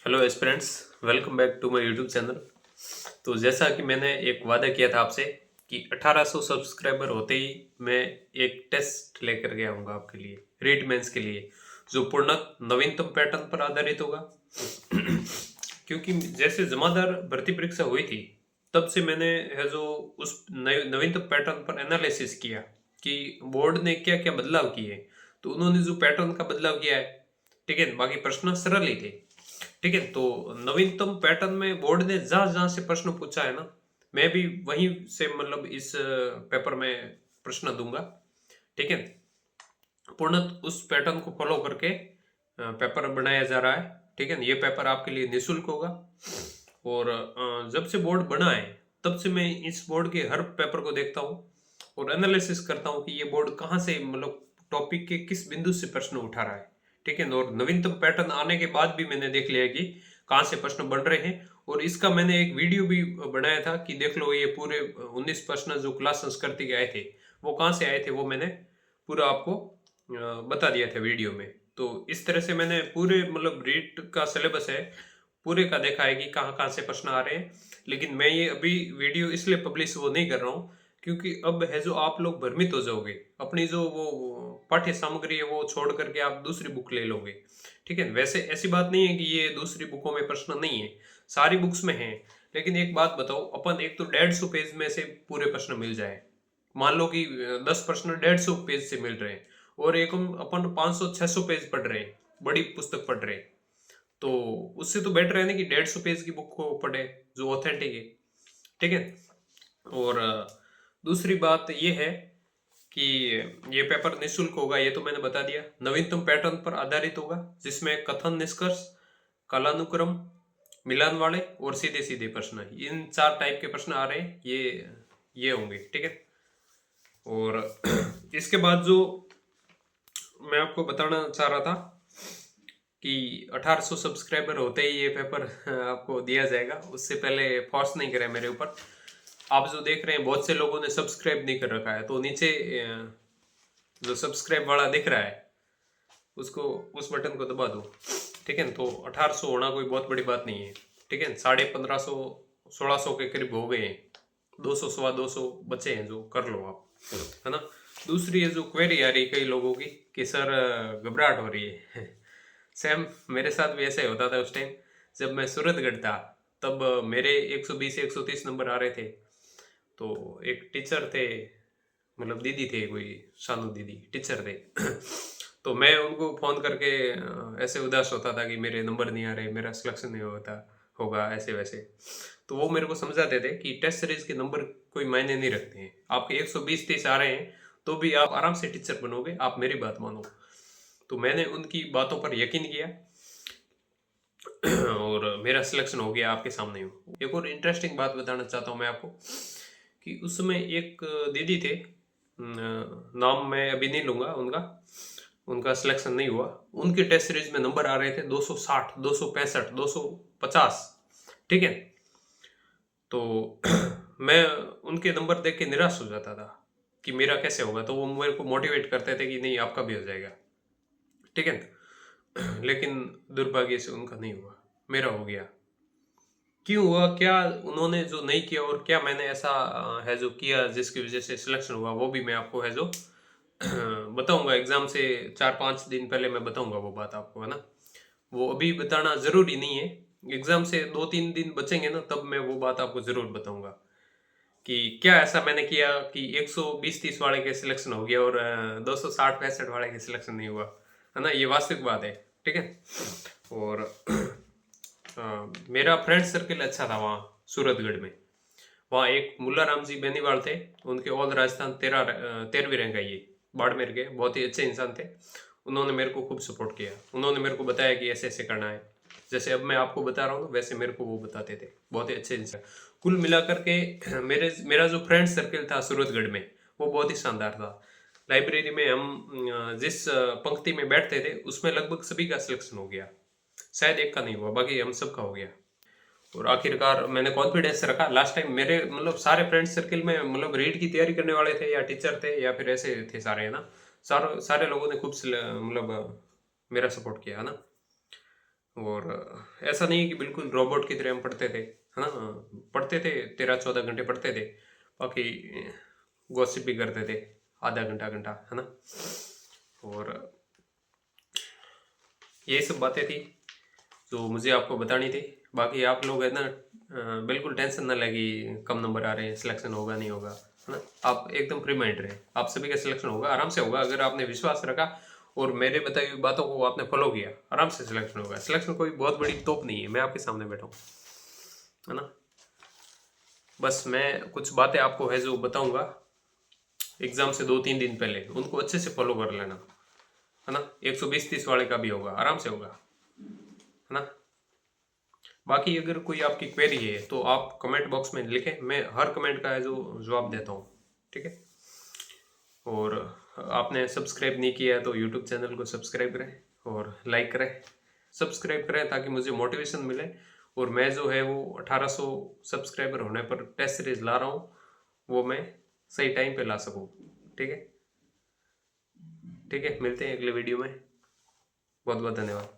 Hello aspirants, welcome back to my YouTube channel. तो जैसा कि मैंने एक वादा किया था आपसे कि 1800 सब्सक्राइबर होते ही मैं एक टेस्ट लेकर के आऊँगा आपके लिए, रीट मेंस के लिए, जो पूर्णतः नवीनतम पैटर्न पर आधारित होगा। क्योंकि जैसे जमादार भर्ती परीक्षा हुई थी, तब से मैंने है जो उस नवीनतम पैटर्न पर एनालिसिस किया कि बोर्ड ने क्या क्या बदलाव किए। तो उन्होंने जो पैटर्न का बदलाव किया है, ठीक है, बाकी प्रश्न सरल ही थे। ठीक है, तो नवीनतम पैटर्न में बोर्ड ने जहां जहां से प्रश्न पूछा है ना, मैं भी वहीं से मतलब इस पेपर में प्रश्न दूंगा। ठीक है, पूर्ण उस पैटर्न को फॉलो करके पेपर बनाया जा रहा है। ठीक है, ये पेपर आपके लिए निःशुल्क होगा। और जब से बोर्ड बना है तब से मैं इस बोर्ड के हर पेपर को देखता हूँ और एनालिसिस करता हूँ कि ये बोर्ड कहाँ से मतलब टॉपिक के किस बिंदु से प्रश्न उठा रहा है। ठीक है, और नवीनतम पैटर्न आने के बाद भी मैंने देख लिया कि कहाँ से प्रश्न बन रहे हैं। और इसका मैंने एक वीडियो भी बनाया था कि देख लो ये पूरे 19 प्रश्न जो क्लास संस्कृति के आए थे वो कहाँ से आए थे, वो मैंने पूरा आपको बता दिया था वीडियो में। तो इस तरह से मैंने पूरे मतलब रीट का सिलेबस है पूरे का देखा है कि कहाँ कहाँ से प्रश्न आ रहे हैं। लेकिन मैं ये अभी वीडियो इसलिए पब्लिश वो नहीं कर रहा हूँ क्योंकि अब है जो आप लोग भ्रमित हो जाओगे, अपनी जो वो पाठ्य सामग्री है वो छोड़ करके आप दूसरी बुक ले लोगे। ठीक है, वैसे ऐसी बात नहीं है कि ये दूसरी बुकों में प्रश्न नहीं है, सारी बुक्स में है। लेकिन एक बात बताओ, अपन एक तो 150 पेज में से पूरे प्रश्न मिल जाए, मान लो कि 10 प्रश्न 150 पेज से मिल रहे हैं और एक हम अपन 500-600 पेज पढ़ रहे हैं, बड़ी पुस्तक पढ़ रहे हैं, तो उससे तो बेटर है ना कि 150 पेज की बुक को पढ़े जो ऑथेंटिक है। ठीक है, और दूसरी बात ये है कि ये पेपर निःशुल्क होगा, ये तो मैंने बता दिया। नवीनतम पैटर्न पर आधारित होगा जिसमें कथन, निष्कर्ष, कालानुक्रम, मिलान वाले और सीधे सीधे प्रश्न, इन 4 टाइप के प्रश्न आ रहे हैं, ये होंगे। ठीक है, और इसके बाद जो मैं आपको बताना चाह रहा था कि 1800 सब्सक्राइबर होते ही ये पेपर आपको दिया जाएगा। उससे पहले फोर्स नहीं करें मेरे ऊपर। आप जो देख रहे हैं बहुत से लोगों ने सब्सक्राइब नहीं कर रखा है, तो नीचे जो सब्सक्राइब वाला दिख रहा है उसको, उस बटन को दबा दो। ठीक है, तो 1800 होना कोई बहुत बड़ी बात नहीं है। ठीक है, 1550 1600 के करीब हो गए हैं, 200 सवा 200 बचे हैं, जो कर लो आप, है ना। दूसरी है जो क्वेरी आ रही कई लोगों की कि सर घबराहट हो रही है सेम मेरे साथ भी ऐसा ही होता था उस टाइम जब मैं सूरतगढ़ था। तब मेरे 120 से 130 नंबर आ रहे थे। तो एक टीचर थे, मतलब दीदी थे, कोई शानू दीदी टीचर थे तो मैं उनको फोन करके ऐसे उदास होता था कि मेरे नंबर नहीं आ रहे, मेरा सिलेक्शन नहीं होता होगा ऐसे वैसे। तो वो मेरे को समझाते थे कि टेस्ट सीरीज के नंबर कोई मायने नहीं रखते हैं, आपके 120-30 आ रहे हैं तो भी आप आराम से टीचर बनोगे, आप मेरी बात मानो। तो मैंने उनकी बातों पर यकीन किया और मेरा सिलेक्शन हो गया, आपके सामने हूँ। एक और इंटरेस्टिंग बात बताना चाहता हूँ मैं आपको कि उसमें एक दीदी थे, नाम मैं अभी नहीं लूंगा उनका, उनका सिलेक्शन नहीं हुआ। उनके टेस्ट सीरीज में नंबर आ रहे थे 260, 265, 250। ठीक है, तो मैं उनके नंबर देख के निराश हो जाता था कि मेरा कैसे होगा, तो वो मेरे को मोटिवेट करते थे कि नहीं आपका भी हो जाएगा। ठीक है, लेकिन दुर्भाग्य से उनका नहीं हुआ, मेरा हो गया। क्यों हुआ, क्या उन्होंने जो नहीं किया और क्या मैंने ऐसा है जो किया जिसकी वजह से सिलेक्शन हुआ, वो भी मैं आपको है जो बताऊंगा। एग्जाम से 4-5 दिन पहले मैं बताऊंगा वो बात आपको, है ना। वो अभी बताना जरूरी नहीं है, एग्जाम से 2-3 दिन बचेंगे ना, तब मैं वो बात आपको जरूर बताऊंगा कि क्या ऐसा मैंने किया कि 120-30 वाले के सिलेक्शन हो गया और 260-65 वाले के सिलेक्शन नहीं हुआ, है ना। ये वास्तविक बात है। ठीक है, और मेरा फ्रेंड सर्किल अच्छा था वहाँ सूरतगढ़ में। वहाँ एक मुल्ला राम जी बेनीवाल थे, उनके ऑल राजस्थान 13वीं रैंक आई है, बाड़मेर के, बहुत ही अच्छे इंसान थे। उन्होंने मेरे को खूब सपोर्ट किया, उन्होंने मेरे को बताया कि ऐसे ऐसे करना है, जैसे अब मैं आपको बता रहा हूँ वैसे मेरे को वो बताते थे, बहुत ही अच्छे इंसान। कुल मिलाकर के मेरा जो फ्रेंड सर्किल था सूरतगढ़ में वो बहुत ही शानदार था। लाइब्रेरी में हम जिस पंक्ति में बैठते थे उसमें लगभग सभी का सिलेक्शन हो गया, शायद एक का नहीं हुआ, बाकी हम सबका हो गया। और आखिरकार मैंने कॉन्फिडेंस रखा। लास्ट टाइम मेरे मतलब सारे फ्रेंड सर्किल में मतलब रीड की तैयारी करने वाले थे या टीचर थे या फिर ऐसे थे सारे, है ना। सारे सारे लोगों ने खूब मतलब मेरा सपोर्ट किया, है ना। और ऐसा नहीं है कि बिल्कुल रोबोट की तरह हम पढ़ते थे, है ना। पढ़ते थे 13-14 घंटे पढ़ते थे, बाकी गॉसिप भी करते थे आधा घंटा घंटा, है ना। और ये सब बातें थी जो मुझे आपको बतानी थी। बाकी आप लोग है ना बिल्कुल टेंशन ना लगी कम नंबर आ रहे हैं, सिलेक्शन होगा नहीं होगा, है ना। आप एकदम फ्री माइंड रहे, आप सभी का सिलेक्शन होगा, आराम से होगा। अगर आपने विश्वास रखा और मेरे बताई हुई बातों को आपने फॉलो किया, आराम से सिलेक्शन होगा। सिलेक्शन कोई बहुत बड़ी तोप नहीं है, मैं आपके सामने बैठा हूँ, है ना। बस मैं कुछ बातें आपको है जो बताऊंगा एग्जाम से 2-3 दिन पहले, उनको अच्छे से फॉलो कर लेना, है ना। 120-30 वाले का भी होगा, आराम से होगा, है ना। बाकी अगर कोई आपकी क्वेरी है तो आप कमेंट बॉक्स में लिखें, मैं हर कमेंट का है जो जवाब देता हूँ, ठीक है। और आपने सब्सक्राइब नहीं किया है तो यूट्यूब चैनल को सब्सक्राइब करें और लाइक करें, सब्सक्राइब करें ताकि मुझे मोटिवेशन मिले। और मैं जो है वो 1800 सब्सक्राइबर होने पर टेस्ट सीरीज ला रहा हूँ, वो मैं सही टाइम पे ला सकूँ, ठीक है। ठीक है, मिलते हैं अगले वीडियो में। बहुत बहुत धन्यवाद।